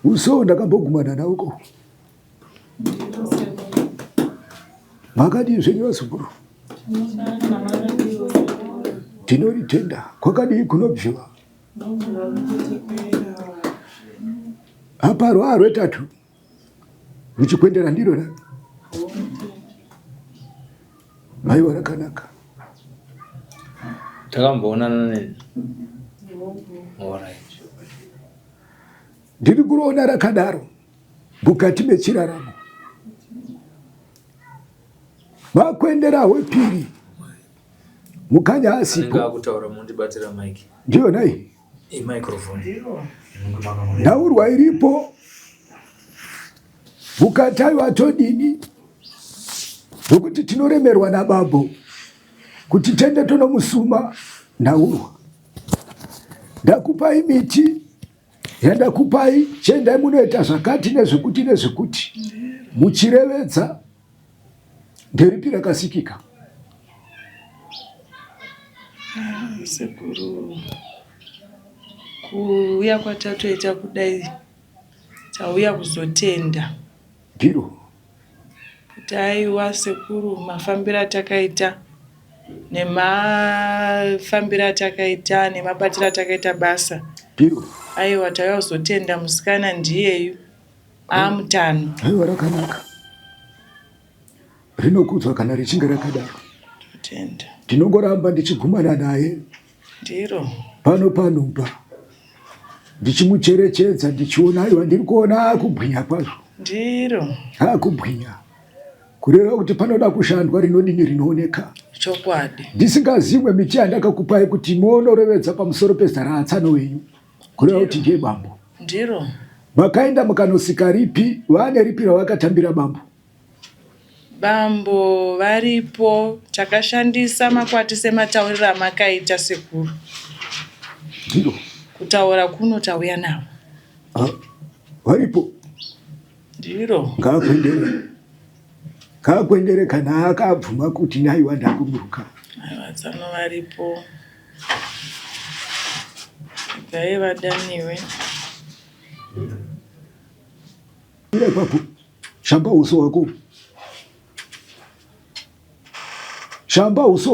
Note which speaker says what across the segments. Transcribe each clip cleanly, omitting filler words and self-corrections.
Speaker 1: Uso ndakambogumana nauko makadi zvenyu zukuru tinoritenda kwakadii kunobviwa apa rwa rwetatu ruchikwendera ndiro ra maiwa rakanaka
Speaker 2: takamboonana neni
Speaker 1: ndiri kuroona rakadaro mukati mechiraramo makwendera wepiri mukanya asipo ndiyo nai nhaurwa iripo mukatayo atodini nokuti tinoremerwa nababo kuti tende tonomusuma nhaurwa. Ndakupai miti yandakupai chendai munoita zvakati nezvekuti nezvekuti muchirevedza nderipi rakasikika.
Speaker 3: Sekuru kuuya kwatatoita kudai tauya kuzotenda
Speaker 1: ndiro
Speaker 3: kuti aiwa sekuru mafambiro atakaita nemafambiro atakaita nemabatiro atakaita basa
Speaker 1: ndiro
Speaker 3: aiwa tauya kuzotenda musikana ndiyeyu amutano.
Speaker 1: Aiwa rakanaka rinokudzwa kana richinge rakadaro.
Speaker 3: Totenda
Speaker 1: ndinongoramba ndichigumana naye
Speaker 3: ndiro
Speaker 1: panopa ndichimucherechedza ndichiona aiwa ndiri kuona akubwinya kwazvo
Speaker 3: ndiro
Speaker 1: akubwinya kureva kuti panoda kushandwa rinodini rinooneka
Speaker 3: chokwadi.
Speaker 1: Ndisingazimwe miti yandakakupai kuti muonorevedza pamusoro pezara atsano wenyu kureva kuti ndiye bambo
Speaker 3: ndiro
Speaker 1: makaenda mukanosika ripi vane ripi ravakatambira bambo
Speaker 3: bambo varipo takashandisa makwati sematauriro amakaita sekuru
Speaker 1: ndiro
Speaker 3: kutaura kuno tauya navo
Speaker 1: varipo
Speaker 3: ndiro
Speaker 1: ngaakwendere kana akabvuma kuti naiwa ndakumuruka
Speaker 3: aiwadzano varipo gaye vadaniwe
Speaker 1: ipapo shamba uso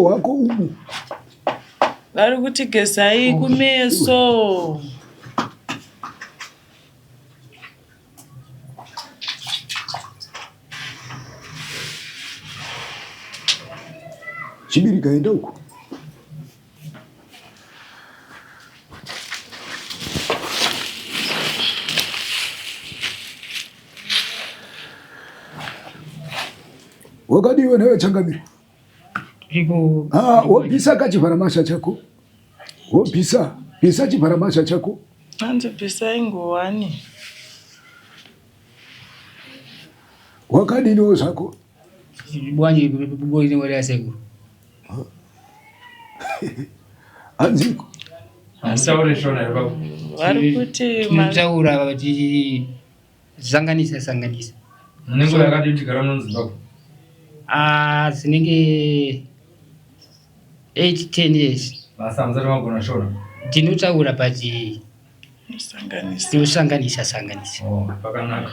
Speaker 1: wako umu
Speaker 3: vari kuti gezai kumeso
Speaker 1: chibiri kaenda uko wakadiwa nawe changamiro wobvisa kachivharamasha chako wobvisa chivharamasha chako
Speaker 3: anzobvisai ngowani
Speaker 1: wakadiniwo zvako
Speaker 4: bwanje boinewerera sekuru
Speaker 1: anziko
Speaker 3: vari kuti
Speaker 4: taura kuti sanganisa
Speaker 2: nenguva yakati tigara munzimbabwe
Speaker 4: zinenge 8-10 years
Speaker 2: basa muzati magona shona
Speaker 4: tinotaura pati tinosanganisa
Speaker 2: pakanaka.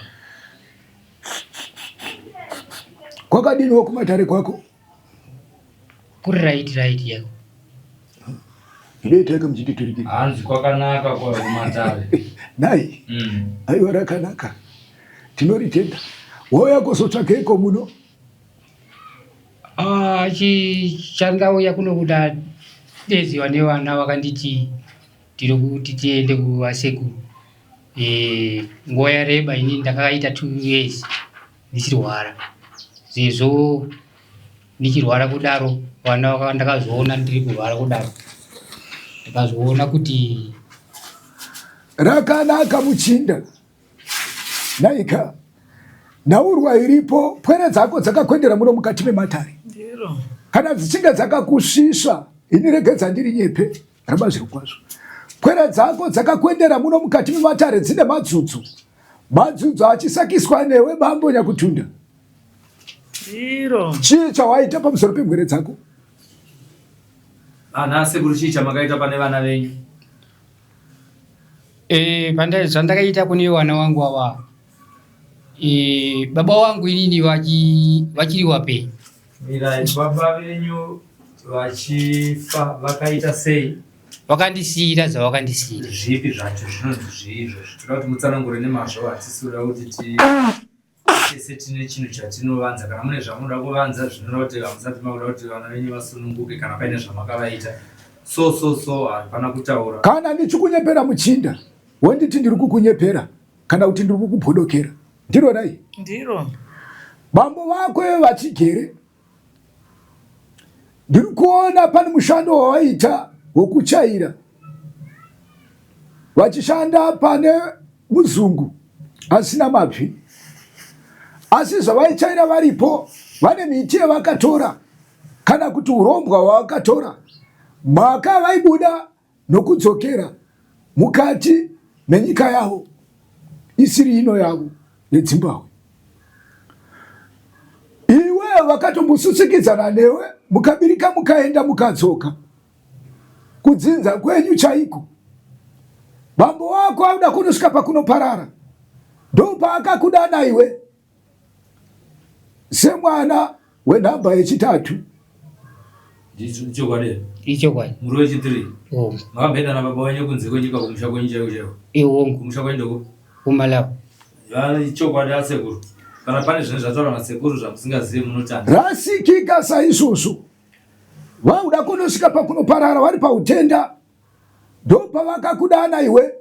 Speaker 1: kwakadiniwo kumatare kwako
Speaker 4: kuri right yako
Speaker 1: inoita muchititurikira
Speaker 2: hanzi kwakanaka kwa kumatare
Speaker 1: nai aiwa rakanaka tinoritenda wauya kuzotsvakeiko muno
Speaker 4: chandauya kuno kuda deziwa nevana vakanditi tiri kuti tiende kuvasekuru nguva yareba ini ndakaita 2 years ndichirwara zezvo ndichirwara kudaro vana ndakazoona ndiri kurwara kudaro ndikazoona kuti
Speaker 1: rakanaka muchinda naika nhaurwa iripo pwere dzako dzakakwendera muno mukati mematare kana dzichinge dzakakusvisva ini regedza ndiri nyepe ramba zviri kwazvo pwere dzako dzakakwendera muno mukati mematare dzine madzudzu achisakiswa newe bambo nyakutunda
Speaker 3: ndiro
Speaker 1: chii chawaita pamusoro pemwere dzako
Speaker 2: Ana sekuru chicha makaita pane vana venyu.
Speaker 4: Pande zvandakaita kune wana wangu awa. Baba wangu inini wachiri wape.
Speaker 2: Mira baba venyu vachifa vakaita sei?
Speaker 4: Vakandisira zvavakandisira.
Speaker 2: Zvipi zvacho zvinozvizvo. Tinoda kuti mutsanangure nemazvo atisura kuti tese tine chinhu chatinovanza kana mune zvamunoda kuvanza zvinoda kuti hamusati makuda kuti vana venyu vasununguke kana paine zvamakavaita. So hapana kutaura.
Speaker 1: Kana ndichikunyepera muchinda wenditi ndiri kukunyepera kana kuti ndiri kukupodokera. Ndiro dai.
Speaker 3: Ndiro.
Speaker 1: Bambo vako vachigere. Ndiri kuona pane mushando wawaita wokuchaira. Vachishanda pane muzungu asina mabvi. Asi zvavaichaira varipo vane miti yavakatora kana kuti urombwa hwavakatora. Maka vaibuda nokudzokera mukati menyika yavo isiri ino yavo yeZimbabwe. Iwe vakatombosusikidzana newe mukabirika mukaenda mukadzoka kudzinza kwenyu chaiko. Bambo wako auda kunosvika pakunoparara ndo paakakudana iwe semwana wenhamba yechitatu.
Speaker 4: Ichokwadi.
Speaker 2: Muri wechitiri. Makabhedha nababa wenyu kunze kwenyika kumusha kwenyu chaiwo. Kumusha kwenyu
Speaker 4: kuMalawi.
Speaker 2: Ichokwadi asekuru. Kana pane zvinhu zvataura nasekuru zvamusingazivi munotanda.
Speaker 1: Rasikika saizvozvo. Vauda kunosvika pakunoparara vari pautenda ndo pavakakudana iwe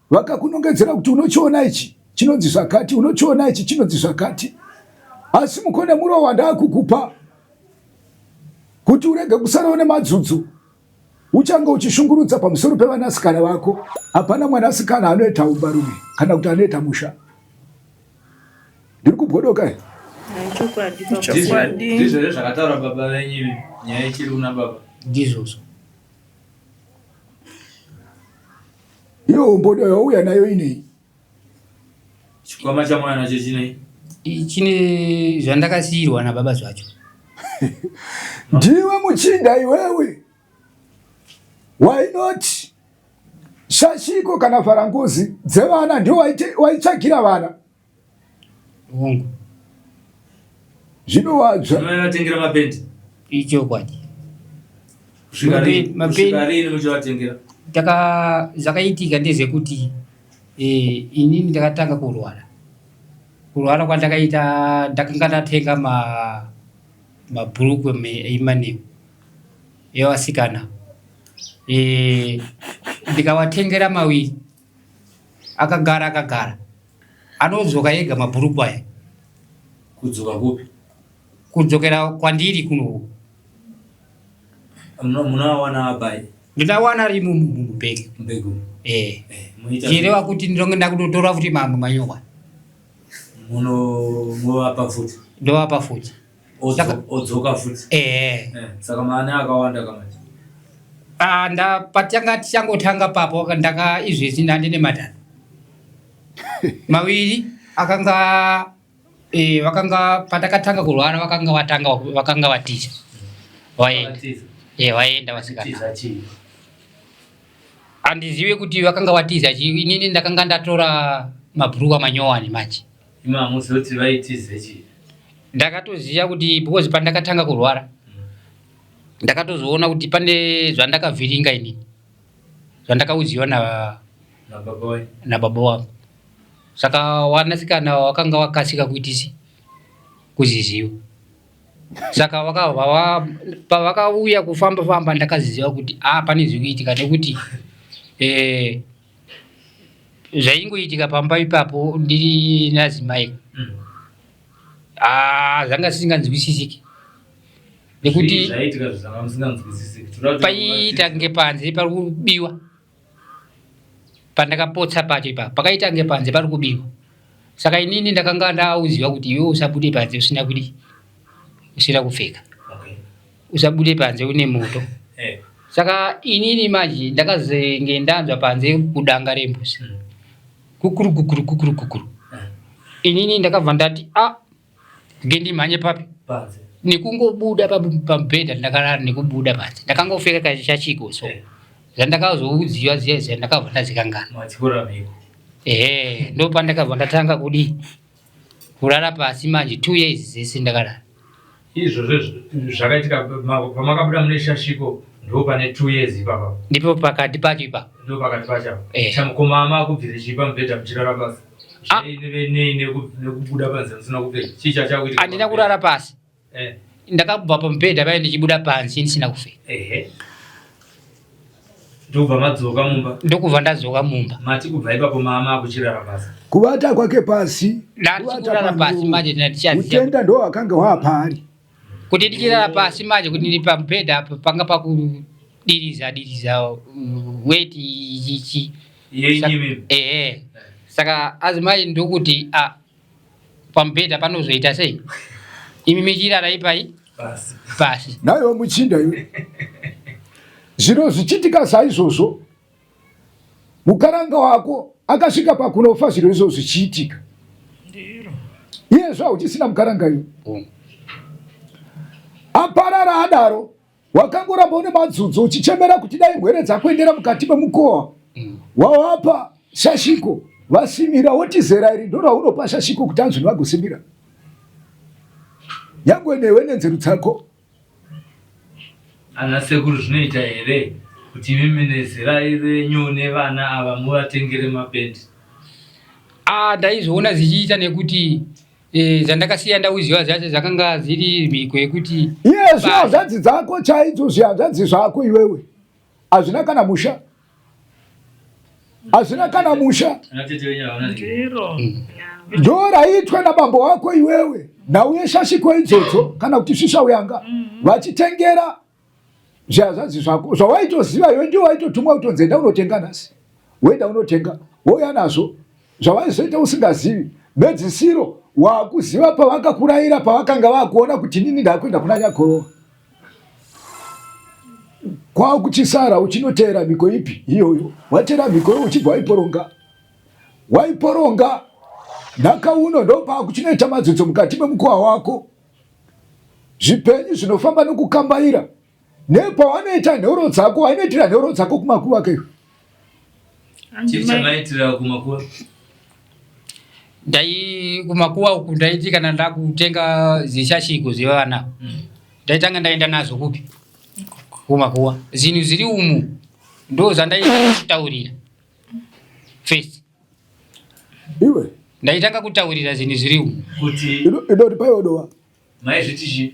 Speaker 1: vakakunongedzera kuti unochiona ichi chinonzi zvakati, unochiona ichi chinonzi zvakati. Asi mukone muro wandakukupa kuti urege kusarawo nemadzudzu uchange uchishungurudza pamusoro pevanasikana vako. Hapana mwanasikana anoita ubarume kana kuti anoita musha. Ndiri kubhodoka here?
Speaker 2: Ndizvo zvakataura baba venyu nyaya ichiri una baba.
Speaker 4: Ndizvozvo.
Speaker 1: Iyo mbodo yauya nayo inei.
Speaker 2: Chikwama chamwana nacho chinei?
Speaker 4: Chine zvandakasiyirwa nababa zvacho.
Speaker 1: Ndiwe muchinda iwewe. Why not? Shashiko kana farangozi dzevana ndio waitsvakira vana.
Speaker 4: Hongu.
Speaker 1: Zvinovadzva.
Speaker 2: Vatengera mapendi.
Speaker 4: Ichokwadi.
Speaker 2: Kusvikarini muchivatengera?
Speaker 4: Zvakaitika ndezvekuti inini ndakatanga kurwara. Kurwara kwandakaita ndakanga ndatenga mabhurukwe eimaneu evasikana. Ndikawatengera mawiri akagara anodzoka ega mabhurukwe aya.
Speaker 2: Kudzoka kupi?
Speaker 4: Kudzokera kwandiri kuno.
Speaker 2: Munawana abai?
Speaker 4: Ndinawana ari mubhegi.
Speaker 2: Mbegu?
Speaker 4: Zvireva kuti ndinonda kutotora futi mamwe manyowa.
Speaker 2: Munovapa futi?
Speaker 4: Ndovapa futi.
Speaker 2: Odzoka futi? Saka maana akawanda kamati?
Speaker 4: Patanga tichangotanga papo ndaka izvezi ndandine matatu. Mawiri akanga vakanga patakatanga kurwara vakanga vatiza. Vaenda vasikana. Andizive kuti vakanga vatiza chii. Inini ndakanga ndatora mabhurukwa manyowani manje.
Speaker 2: Muzive vaitize chii?
Speaker 4: Ndakatoziva kuti because pandakatanga kurwara ndakatozoona kuti pane zvandakavhiringa inini zvandakauziwa nababa wangu. Saka wanasikana wakanga wakasika kuitisi kuziziwa. Saka pavakauya kufamba ndakaziziva kuti pane zvikuitika nekuti zvaingoitika pamba ipapo ndiri nazimai. Zvanga zvisinganzwisisiki nekuti paiita ngepanze pari kubiwa. Pandakapotsa pacho ipapo pakaita ngepanze pari kubiwa. Saka inini ndakanga ndauziva kuti iwe usabude panze usina kudi usina kupfeka. Usabude panze une moto. Saka inini manje ndakazenge ndanzwa panze kudanga rembuzi. Kukuru. Inini ndakabva ndati ngendimhanye papi? nikungobuda pambedha ndakalala nikubuda pansi ndakangofeka kachachiko so zvandakazoudziwa ziyezve ndakabva ndazikangana
Speaker 2: mwachikora miko
Speaker 4: ndo pandakabva ndatanga kudi kurara pasi manje 2 years zese ndakalala
Speaker 2: izvozvo zvakaitika pamakabuda mune shashiko ndo pane 2 years ipapa
Speaker 4: ndipo pakati pacho ipapo
Speaker 2: ndo pakati pacho chamukoma ama kubvire chipa mubhedha muchirara pasi nekubuda panze musina kupfeka chicha chakuitika
Speaker 4: andina kurara pasi ndakabva pamubhedha paye ndichibuda pansi ndisina kupfeka
Speaker 2: ndobva madzoka mumba
Speaker 4: ndokubva ndadzoka mumba
Speaker 2: mati kubva ipapo mama akuchirara pasi
Speaker 1: kuvata kwake pasi
Speaker 4: kurara pasi manje ndatichaziya
Speaker 1: utenda ndo wakanga wapari
Speaker 4: kuti ndichirara pasi manje kuti ndiri pamubhedha apo panga pakudiriza weti ichi saka azimai ndokuti pamubhedha panozoita sei imi michirara ipai pasi
Speaker 1: nayo muchinda iwe zviro zvichitika saizvozvo mukaranga wako akasvika pakunofa zviro izvo zvichiitika iye zvauchisina mukaranga iwe aparara adaro wakangoramba une madzudzo uchichemera kuti dai mhwere dzakuendera mukati memukowa wawapa shashiko vasimira woti zera iri ndo raunopa shashiko kuti anzwi vagosimira nyangwe newe nenzero dzako
Speaker 2: ana sekuru zvinoita here kuti mimi nezera renyu nevana ava muvatengere mapendi
Speaker 4: ndaizoona zichiita nekuti zvandakasiya ndauziva zvacho zvakanga zviri mhiko yekuti
Speaker 1: iye zvihanzvadzi dzako chaidzo zvihanzvadzi zvako iwewe hazvina kana musha hazvina kana musha ndo raitwa nabambo wako iwewe nauye shashiko idzodzo kana kuti svishauyanga vachitengera zvihanzvadzi zvako zvawaitoziva iwe ndio waitotumwa kutonzi enda unotenga nhasi woenda unotenga wouya nazvo zvawaizoita usingazivi medzisiro wakuziva pavakakurayira pavakanga vakuona kuti nini ndakuenda kuna nyakorowa kwakuchisara uchinoteera mhiko ipi iyoyo wateera mhiko yo uchibva waiporonga nhakauno ndo pakuchinoita madzodzo mukati memukowa wako zvipenyu zvinofamba nokukambaira nepawanoita nhoro dzako wainoitira nhoro dzako kumakuwa keyo
Speaker 2: chichamaitira kumakuwa
Speaker 4: ndai kumakuwa uku ndaiti kana ndakutenga zishashiko zvevana ndaitanga ndaenda nazo kupi kumakuwa zvinhu zviri umu ndo zvandaitaurira first
Speaker 1: iwe
Speaker 4: ndaitanga kutaurira zvinhu zviri umu
Speaker 2: kuti
Speaker 1: idoti paiwodowa
Speaker 2: maizvitichi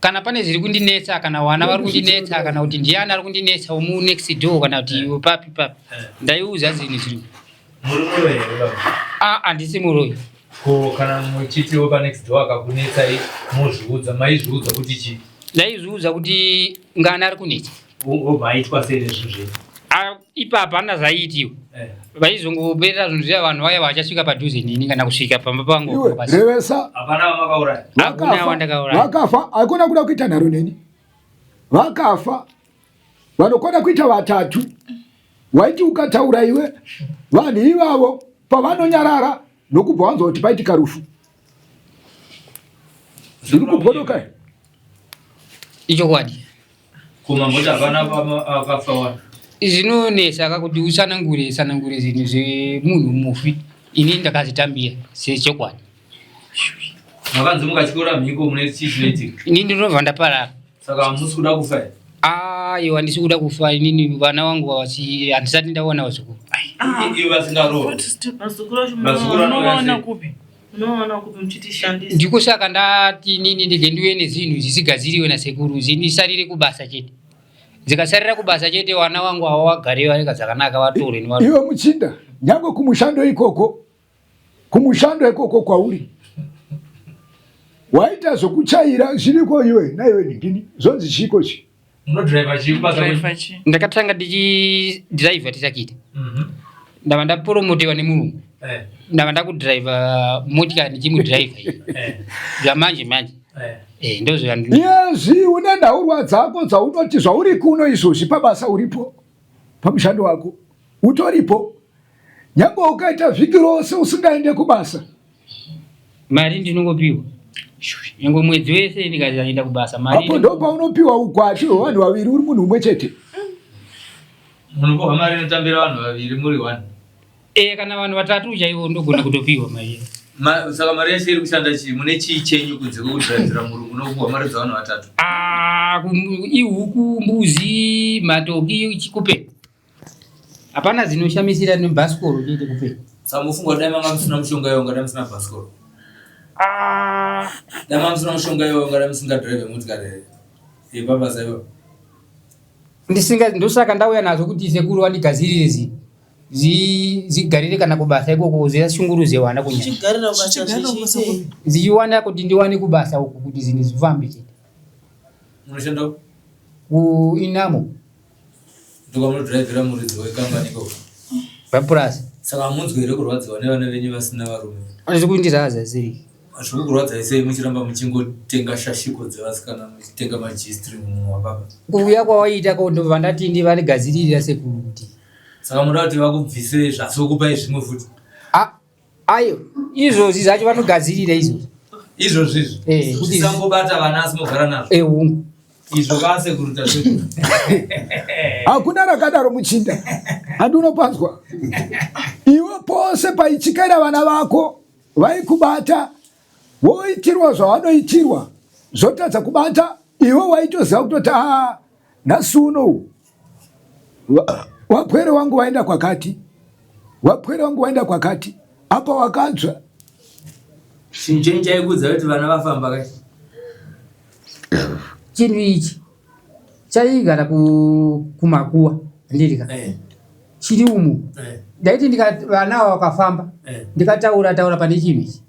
Speaker 4: kana pane zviri kundinetsa kana vana vari kundinetsa kana kuti ndiani ari kundinetsa umu next door kana kuti iwe papi ndaiuza zvinhu zviri
Speaker 2: muri muroyi here baba
Speaker 4: handisi muroyi
Speaker 2: ko kana muchitiwo panext door akakunetsai mozviudza maizviudza kuti chii
Speaker 4: ndaizviudza kuti ngana ari kunetsa
Speaker 2: obvaitwa sei nezvinhu zvedu
Speaker 4: ipapa hana zvaitiwa vaizongoperera zvinhu zviya vanhu vaya vachasvika padhuze nini kana kusvika pamba pangu
Speaker 1: revesa
Speaker 2: hapana vamakauraya
Speaker 4: hakuna wandakauraya
Speaker 1: vakafa hakuna kuda kuita nharo neni vakafa vanokwana kuita vatatu waiti ukataura iwe vanhu ivavo pavanonyarara nokubva wanzwa kuti paitika rufu zviri kugodoka
Speaker 4: ichokwadi
Speaker 2: kumangoti hapana akafa wani
Speaker 4: zvinonesa kuti usanangure zvinhu zvemunhu mufi ini ndakazitambira sechokwadi
Speaker 2: makanzi mukachikora mhiko mune chii zvinoitika
Speaker 4: ini ndinobva ndaparara
Speaker 2: saka hamusi kuda kufa
Speaker 4: aiwa handisi kuda kufa inini vana vangu handisati ndaona vazukuru
Speaker 2: iwe vasingaroa
Speaker 4: ndiko saka ndati nini ndege ndiwe nezvinhu zvisigadziriwe nasekuru zvinisarire kubasa chete dzikasarira kubasa chete vana vangu ava vagare vareka dzakanaka vatore
Speaker 1: iwe muchinda nyangwe kumushando ikoko kwauri waita zvokuchaira zviriko iwe naiwe ndingini zonzi chikochi
Speaker 4: ndakatanga ndichidhiraivha tisakita ndava ndaporomotewa nemurungu ndava ndakudhiraivha motikari ndichimudhiraivha zvamanje manje
Speaker 1: yezvi une nhaurwa dzako dzaunoti zvauri kuno izvozvi pabasa uripo pamushando wako utoripo nyangwe ukaita vhiki rose usingaende kubasa
Speaker 4: mari ndinongopiwa Yango mwezi wese ndikaenda kubasa mali.
Speaker 1: Hapo ndo paunopiwa ukwati wanhu waviri uri munhu umwe chete.
Speaker 2: Munhu kwa mari notambira vanhu vaviri muri one.
Speaker 4: Kana vanhu vatatu chaivo ndogona kutopiwa mari.
Speaker 2: Saka mari yacho iri kushanda chii? Mune chii chenyu kunze kwekudhadzira murungu nokupuwa mari dzavanhu vatatu?
Speaker 4: Ihuku, mbuzi, matoki chikupe. Hapana zinoshamisira nebhasikoro chete kupe.
Speaker 2: Saka mufunga dai manga musina mushonga yonga dai musina bhasikoro. Dai manga musina mushonga yonga dai musinga drive motikari. Baba zaivo.
Speaker 4: Ndosaka ndauya nazo kuti sekuru wandigadzirire zigarire kana kubasa ikoko ziyashunguruze wana kunyanya.
Speaker 3: Chigarira kubasa chichite.
Speaker 4: Ziwana kuti ndiwane kubasa uku kuti zini zifambe chete.
Speaker 2: Munoshanda
Speaker 4: ku Inamo.
Speaker 2: Ndoka munodhiraivhira muridzi wekambani ikoko.
Speaker 4: Vapurasi.
Speaker 2: Saka hamunzwi here kurwadziwa nevana venyu vasina varume?
Speaker 4: Hazvisi kundiraza ziri.
Speaker 2: Hazviri kurwadza sei muchiramba muchingotenga shashiko dzevasikana muchitenga majistri mumwe wapapa?
Speaker 4: Kuuya kwawaita kondobva ndati ndivanigadzirira sekuti.
Speaker 2: Saka munoda kuti vakubvise zvasokupai zvimwe futi?
Speaker 4: Ayo, izvozvi zvacho vanogadzirira izvozvi.
Speaker 2: Izvozvi izvo? Kuti sangobata vana asi mogara nazvo? Izvo vaasekuruta sekuru.
Speaker 1: Hakuna rakadaro muchinda. Handunopanzwa. Iwe pose paichikaira vana vako vaikubata woitirwa zvavanoitirwa zvotadza kubata iwe waitoziva kutoti nhasi uno wapwere wangu waenda kwakati, wapwere wangu waenda kwakati, apa wakanzwa.
Speaker 2: Chinhu chenyu chaikudza kuti vana vafamba kai?
Speaker 4: Chinhu ichi chaigara kumakuwa ndirika chiri umu. Ndaiti vana ava vakafamba ndikataura pane chinhu ichi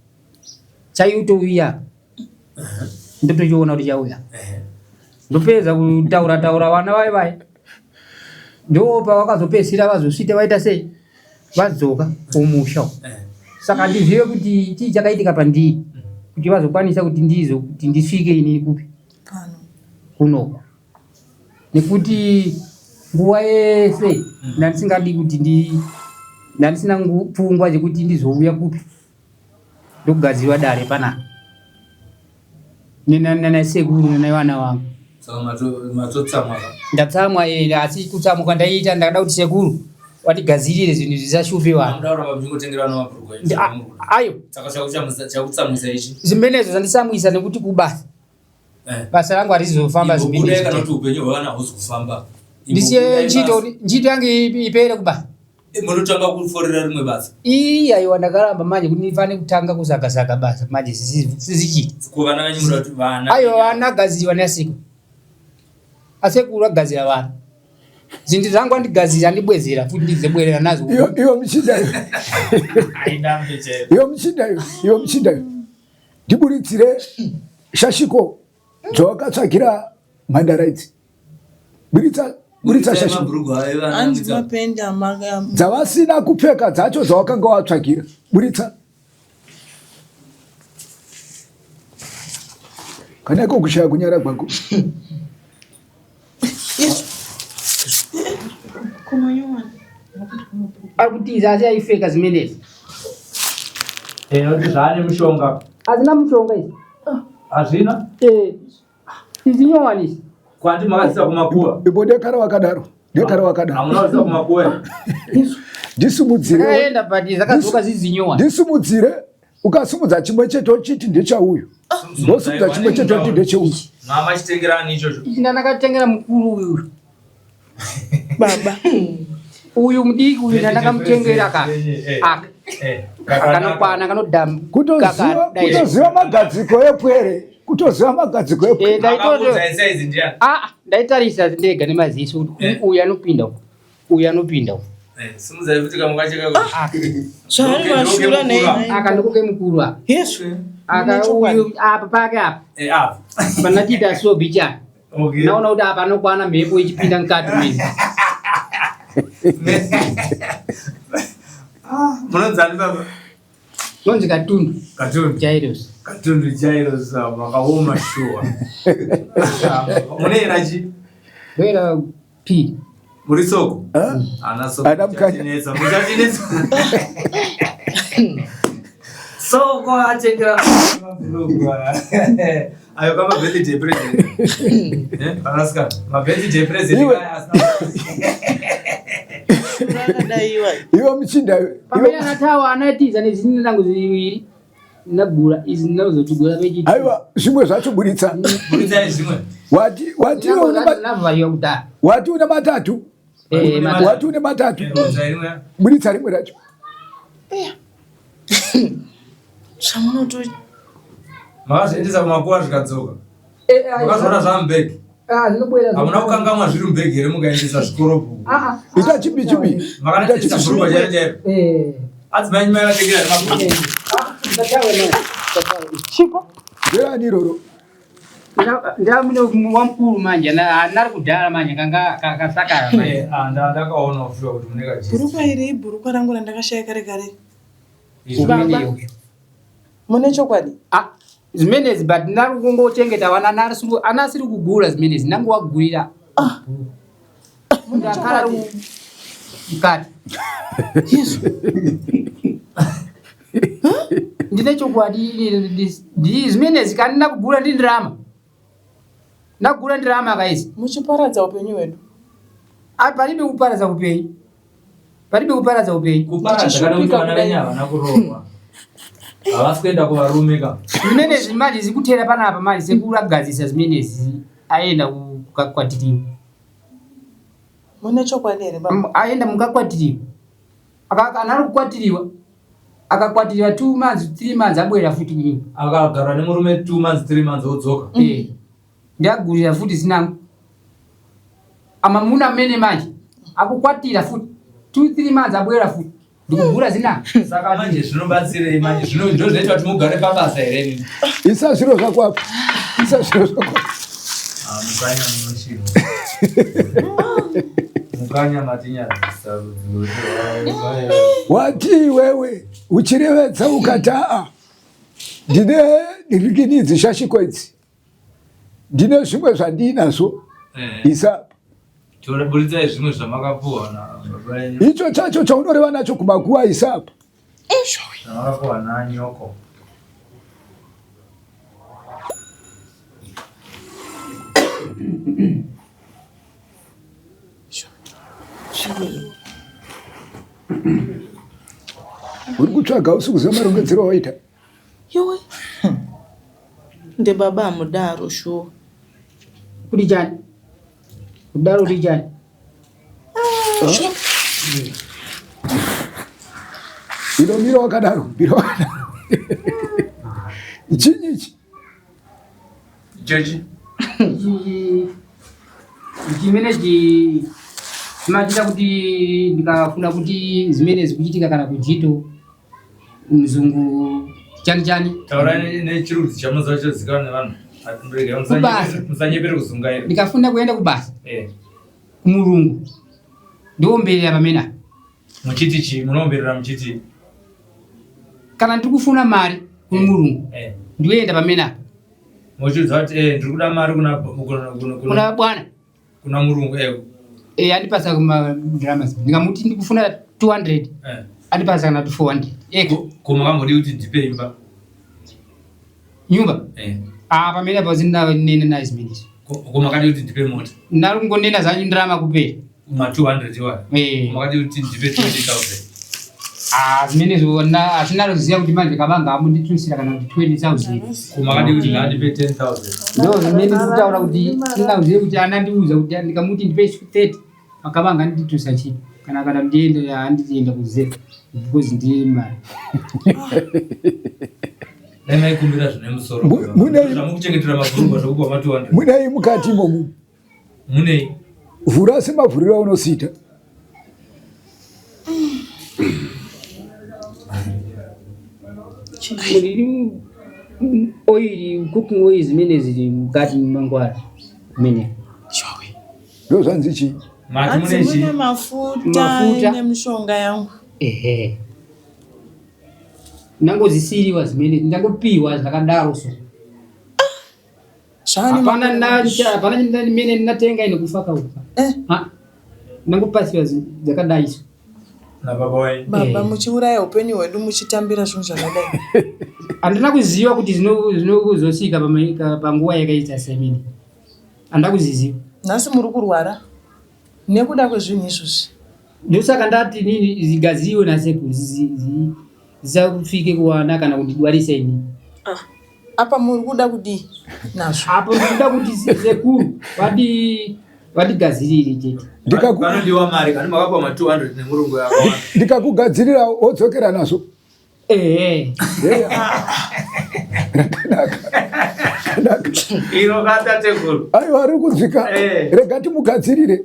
Speaker 4: chaiutouya ndotochiona kuti chauya ndopedza kutaura vana vai ndopa vakazopedzisira vazosvita vaita sei vadzoka kumusha. Saka ndizive kuti chii chakaitika pandii kuti vazokwanisa kuti ndisvike ini kupi kunoko, nekuti nguva yese ndandisingadi kuti ndandisina pfungwa dzekuti ndizouya kupi ndogadzirwa dare panapa nanasekuru nanavana vangu.
Speaker 2: Saka matotsamwa?
Speaker 4: Ndatsamwa asi kutsamuka ndaita ndakada kuti sekuru watigadzirire zvinhu zvisashupe vanhu. Ayo
Speaker 2: chakutsamwisa ichi
Speaker 4: zvimenezo zvanditsamwisa nekuti kubasa basa rangu harizofamba
Speaker 2: zvimenezo kana kuti upenyu hwevana hahuzi kufamba.
Speaker 4: Ndisiye ntchito yangu ipere kubasa.
Speaker 2: Munotanga kuforera rimwe basa?
Speaker 4: Aiwa ndakaramba manje kuti ndifane kutanga kuzagazaga basa manje sizichiti.
Speaker 2: Kuvana venyu muda kuti vana?
Speaker 4: Aiwa vana gadzirwa neasekuru. Asekuru agadzira vana. Zvinhu zvangu andigadzira andibwezera futi ndizebwerera nazo.
Speaker 1: Iwo muchindayo. Iwo muchindayo. Ndiburitsire shashiko dzawakatsvagira mhandara idzi. Buritsa shashiko.
Speaker 3: Anzi mapenda maga.
Speaker 1: Dzavasina kupfeka dzacho dzawakanga watsvagira. Buritsa. Kana iko kushaya kunyara kwangu.
Speaker 4: Arikutiza asi aipfeka zimenezi.
Speaker 2: Kuti zvaane mushonga?
Speaker 4: Hazina mushonga idzi.
Speaker 2: Hazvina?
Speaker 4: Izinyowani idzi.
Speaker 2: Kwandi makadzisa kumakuwa?
Speaker 1: Ibo dekara wakadaro.
Speaker 2: Hamuna kudzisa kumakuwa?
Speaker 1: Ndisimudzire.
Speaker 4: Akaenda pati zakadzoka zizinyowani.
Speaker 1: Ndisimudzire. Ukasumudza chimwe cheto chiti ndechauyu. Ndosumudza chimwe cheto chiti ndechauyu.
Speaker 2: Mama chitengerani ichocho?
Speaker 4: Ndakatengera mukuru uyu.
Speaker 3: Baba.
Speaker 4: Uyu mudiki uyu ndakamutengera kanokwana kanodhamu.
Speaker 1: Kutoziva magadziko epwere.
Speaker 4: Ndaitarisa ndega nemaziso kuti uyu anopinda uyu anopinda.
Speaker 2: Simuzai kuti kamukacheka kuti
Speaker 3: Zvari mashura nei.
Speaker 4: Akandokoke mukuru apa.
Speaker 3: Yesu.
Speaker 4: Uyu apa pake apa.
Speaker 2: apa.
Speaker 4: Panatita sobi chani. Naona kuti apa anokwana mhepo ichipinda mukati mezi.
Speaker 2: Munonzani baba?
Speaker 4: Nonzi Katundu. Jairos.
Speaker 2: Katundu Jairos makaoma shuwa. Munera chi?
Speaker 4: Wera P.
Speaker 2: Muri soko? Ana soko.
Speaker 1: Ana mukanya.
Speaker 2: Muchatinesa. So kwa achekera mabhurugwa. Ayo kama birthday present. Alaska. Ma birthday present kaya
Speaker 1: Iwo mchinda.
Speaker 4: Pamela natawa anatiza nezini nangu ziwiri. Nagura izi nazo tugura beji.
Speaker 1: Aiwa shimwe zvacho buritsa.
Speaker 2: Buritsa zimwe.
Speaker 1: Wati una matatu. Wati una matatu. Buritsa rimwe racho.
Speaker 3: Shamunoto.
Speaker 2: Makazoendesa kumakuwa zvikadzoka. Makazoona zvamubhegi. Hamuna kukangamwa zviri mubhegi here mukaendesa zvikoropu.
Speaker 1: Ita chipi.
Speaker 2: Makanatisa bhurugwa chaiyo. Adzimai nyuma yakatengera nemabhurugwa.
Speaker 4: Chipo.
Speaker 1: Ndani roro.
Speaker 4: Ndamune wamkuru manje nari kudhara manje kakasakara manje.
Speaker 2: Ndakaona ufura kuti muneka jisi.
Speaker 3: Bhurukwa iri bhurukwa rangu randakashaya kare.
Speaker 4: Baba.
Speaker 3: Mune chokwadi?
Speaker 4: Zimenezi but nari kungochengeta wana nari anasiri kugura zimenezi nangu wagurira. Ndakara mukati.
Speaker 3: Yesu.
Speaker 4: Ndine chokwadi zimenezi kandi nakugura ndi ndirama. Nakugura ndirama kaisi.
Speaker 3: Muchiparadza upenyu wedu.
Speaker 4: Palibe kuparadza upenyu.
Speaker 2: Kuparadza kana kuti vana venyava nakurohwa. Havasi kuenda kuvarumika.
Speaker 4: Zimenezi imali zikutera panapa mali sekuragadzisa zimenezi aenda kukakwatiriwa.
Speaker 3: Mune chokwadi here baba?
Speaker 4: Aenda mukakwatiriwa. Akana kukwatiriwa. Akakwatiriwa 2 months 3 months abwera futi nyingi.
Speaker 2: Akagara nemurume 2 months 3 months odzoka.
Speaker 4: Ndagurira futi zinangu. Amamuna mene manje akukwatira futi 2-3 months abwera futi. Ndikugura zinangu.
Speaker 2: Saka manje zvinobatsirei manje zvinoita kuti mugare pabasa here.
Speaker 1: Isa zviro zvakwapo.
Speaker 2: Mukanya munoshiro. Mukanya matinyara.
Speaker 1: Wati wewe uchirevedza ukata ndine ndirikinidzi shashiko idzi. Ndine zvimwe zvandinazvo. Isa.
Speaker 2: Toreburitsa zvimwe zvamakapuwa na baba yenyu.
Speaker 1: Icho chacho chaunoreva nacho kumakuwa isapa.
Speaker 2: Zvamakapuwa na nyoko.
Speaker 1: Uri kutsvaga usiku zamarongedzero waita.
Speaker 3: Yowe. Nde baba mudaro sho.
Speaker 4: Kuri jani. Kudaro uri jani.
Speaker 1: Miro wakadaro. Chinyi.
Speaker 2: Jeji.
Speaker 4: Chimenechi chimachita kuti ndikafuna kuti zimenezi kuchitika kana kujito mzungu chani.
Speaker 2: Taura nechirudzi chamunoziva chozikanwa nevanhu. Musanyepere kuzungaira.
Speaker 4: Ndikafuna kuenda kubasa. Kumurungu. Ndiomberera pamena.
Speaker 2: Muchiti chi munomberera muchiti.
Speaker 4: Kana ndikufuna mari kumurungu. Ndienda pamena.
Speaker 2: Mochudza kuti ndiri kuda mari kuna
Speaker 4: bwana.
Speaker 2: Kuna murungu
Speaker 4: andipasa kuma drama. Ndikamuti ndikufuna 200. Andipasa kana 400.
Speaker 2: Koma kamodi kuti ndipe imba.
Speaker 4: Nyumba? Pamene pazina nene na zimenezi.
Speaker 2: Koma kadi kuti ndipe mota.
Speaker 4: Nalungonena zanyu ndirama kupera.
Speaker 2: Uma 200 wa. Koma kadi kuti ndipe 20,000.
Speaker 4: Zimenezi wona atinalo ziya kuti manje kabanga amunditunsira kana kuti 20,000.
Speaker 2: Koma kadi kuti ndipe 10,000.
Speaker 4: Ndo zimenezi kutaura kuti ndinauziye kuti anandiuza kuti ndikamuti ndipe 30 akabanga nditusa chini. Kana ndiende andienda kuzeka. Because ndiye mali.
Speaker 2: Nene kumbira zvine musoro. Mukuchengetera mabhurugwa zvokupa ma 200.
Speaker 1: Munei mukati imomu.
Speaker 2: Munei.
Speaker 1: Vhura semavhurira unosita.
Speaker 4: Muri oil cooking oil zimenezi mukati mangwara. Mene.
Speaker 3: Showe.
Speaker 1: Ndo zvanzi chi.
Speaker 3: Mune mafuta nemishonga yangu.
Speaker 4: Nangozisiriwa zimene ndangopiwa zvakadaro so. Hapana ndimene ndinatenga ine kufaka uka. Nangopasiwa dzakadai so.
Speaker 2: na baba wewe
Speaker 3: baba muchiuraya upenyu hwedu muchitambira zvinhu zvakadai.
Speaker 4: Handina kuziva kuti zvinozosvika panguva yakaita semini. Handina kuziziva.
Speaker 3: Nhasi muri kurwara nekuda kwezvinhu izvozvi.
Speaker 4: Ndosaka ndati nini zigaziwe nasekuru zisafike kuwana kana kundidwarisa inini.
Speaker 3: Apa muri kuda kudii nazvo?
Speaker 4: Apo ndikuda kuti sekuru vatigadzirire chete.
Speaker 2: Vanodiwa mari kana makapa ma 200 nemurungu yako.
Speaker 1: Ndikakugadzirira wodzokera nazo.
Speaker 2: Ino kata tekuru.
Speaker 1: Ayo ari kuzvika. Rega timugadzirire.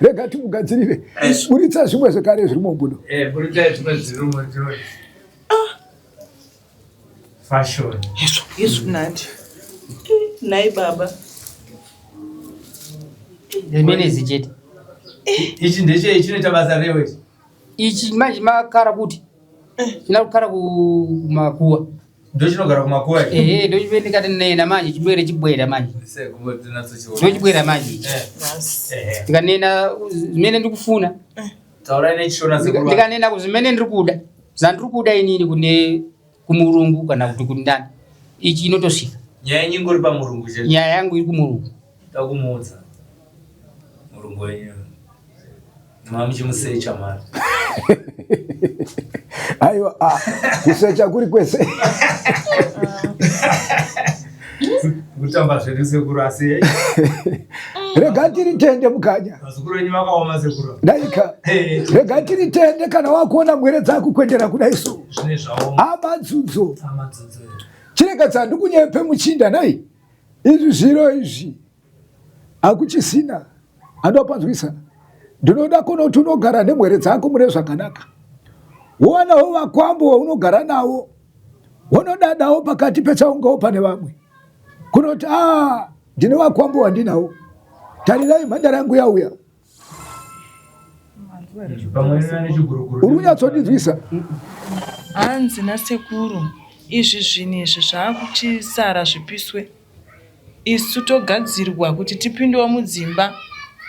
Speaker 1: Rega timugadzirire. Buritsa zvimwe zvekare zviri mumbudo.
Speaker 2: Buritsa zvimwe zviri mumbudo. Fashion.
Speaker 3: Yesu nandi. Nai baba.
Speaker 4: Zvimene zichete.
Speaker 2: Ichi ndeche chinoita basa rewe.
Speaker 4: Ichi manje makara kuti. Chinakukara kumakuwa.
Speaker 2: Ndo chinogara kumakuwa.
Speaker 4: Ndo chimene ndikati nena manje chibwere chibwera manje. Ndo chibwera manje. Ndikanena zimene ndikufuna.
Speaker 2: Taura ine chishona sekuru.
Speaker 4: Ndikanena zimene ndikuda. Zandikuda inini kune kumurungu kana kuti kundani. Ichi inotosvika.
Speaker 2: Nyaya nyingori pa murungu chete.
Speaker 4: Nyaya yangu iri kumurungu.
Speaker 2: Takumudza. Murungu wenyu. Mamuchimusecha mari.
Speaker 1: Aiwa, kusecha kuri kwese.
Speaker 2: Kutamba zvedu sekuru asi.
Speaker 1: Rega tiritende mukanya.
Speaker 2: Mazukuru wenyu vakaoma sekuru.
Speaker 1: Daika. Rega tiritende kana wakuona mwere dzako kuendera kudai so.
Speaker 2: Zvine zvawo.
Speaker 1: Amadzudzo. Chireka dzandikunyepe muchinda nai. Izvi zviro izvi. Akuchisina. Andopanzwisa. Ndinoda kunoti unogara nemwere dzako mune zvakanaka. Wanawo vakwambo unogara nawo. Unodadawo pakati pechaungawo pane vamwe. Kunoti ndine vakwambo wandinawo. Tarirai mhandara yangu yauya. Urunyatsondinzwisa.
Speaker 3: Hanzi nasekuru izvi zvinhu izvi zvaakuchisara zvipiswe. Isu togadzirwa kuti tipindewo mudzimba.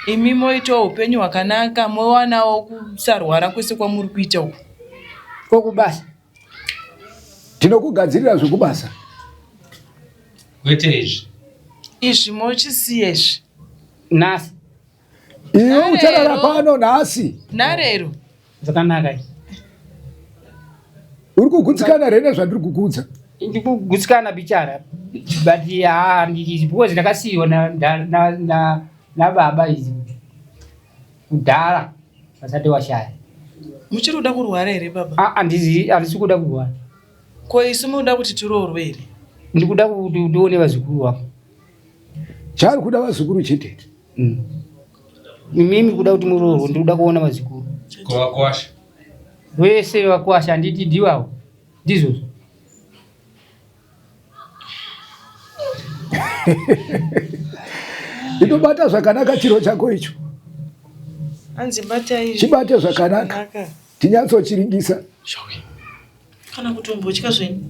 Speaker 3: Imi moitawo upenyu hwakanaka, mowanawo kusarwara kwese kwamuri kuita uku.
Speaker 4: Kokubasa.
Speaker 1: Tinokugadzirira zvokubasa.
Speaker 2: Kwete izvi.
Speaker 3: Izvi mochisiya izvi.
Speaker 4: Nasi.
Speaker 1: Iwe ucharara pano nasi.
Speaker 3: Narero.
Speaker 4: Zvakanaka.
Speaker 1: Uri kugutsikana rene zvandiri kukudza.
Speaker 4: Ndikugutsikana bichara. But because ndakasiyiwa na baba izi. Kudhara vasati washaya.
Speaker 3: Muchiri kuda kurwara here baba?
Speaker 4: Handisi kuda kurwara.
Speaker 3: Ko isu munoda kuti tiroorwe here?
Speaker 4: Ndikuda kuti ndione vazukuru vako.
Speaker 1: Chari kuda vazukuru chete.
Speaker 4: Mimi kuda kuti muroorwe, ndikuda kuona vazukuru.
Speaker 2: Kuvakwasha.
Speaker 4: Vese vakwasha handiti ndiwawo. Ndizvo.
Speaker 1: Inobata zvakanaka chiro chako icho.
Speaker 3: Hanzi bata izvi.
Speaker 1: Chibate zvakanaka. Tinyatsochiringisa.
Speaker 3: Kana kutombotya zvenyu.